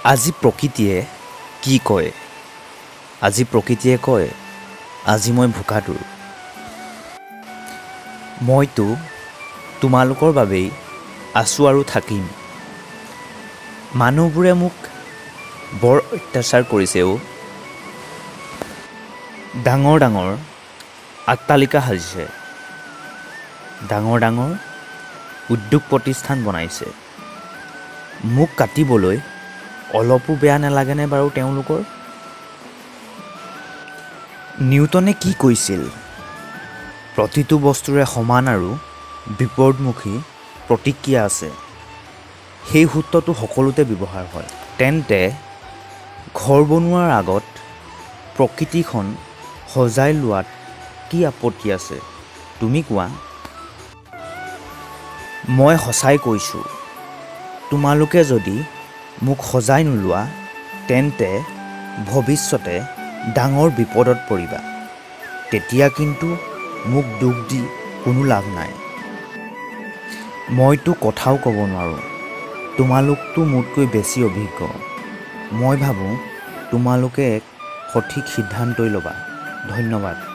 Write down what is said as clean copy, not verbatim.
আজি প্ৰকৃতিয়ে কি কয়? আজি প্ৰকৃতিয়ে কয়, আজি মই ভোকাতুৰ। মইতো তোমালোকৰ বাবেই আছোঁ আৰু থাকিম। মানুহবোৰে মোক বৰ অত্যাচাৰ কৰিছে অ'। ডাঙৰ ডাঙৰ অট্টালিকা সাজিছে, ডাঙৰ ডাঙৰ উদ্যোগ প্ৰতিষ্ঠান বনাইছে। মোক কাটিবলৈ অলপো বেয়া নালাগেনে বাৰু তেওঁলোকৰ? নিউটনে কি কৈছিল? প্ৰতিটো বস্তুৰে সমান আৰু বিপৰীতমুখী প্ৰতিক্ৰিয়া আছে। সেই সূত্ৰটো সকলোতে ব্যৱহাৰ হয়। তেন্তে ঘৰ বনোৱাৰ আগত প্ৰকৃতিখন সজাই লোৱাত কি আপত্তি আছে? তুমি কোৱা। মই সঁচাই কৈছোঁ, তোমালোকে যদি মোক সজাই নোলোৱা, তেন্তে ভৱিষ্যতে ডাঙৰ বিপদত পৰিবা। তেতিয়া কিন্তু মোক দুখ দি কোনো লাভ নাই। মইতো কথাও ক'ব নোৱাৰোঁ, তোমালোকতো মোতকৈ বেছি অভিজ্ঞ। মই ভাবোঁ তোমালোকে এক সঠিক সিদ্ধান্তই ল'বা। ধন্যবাদ।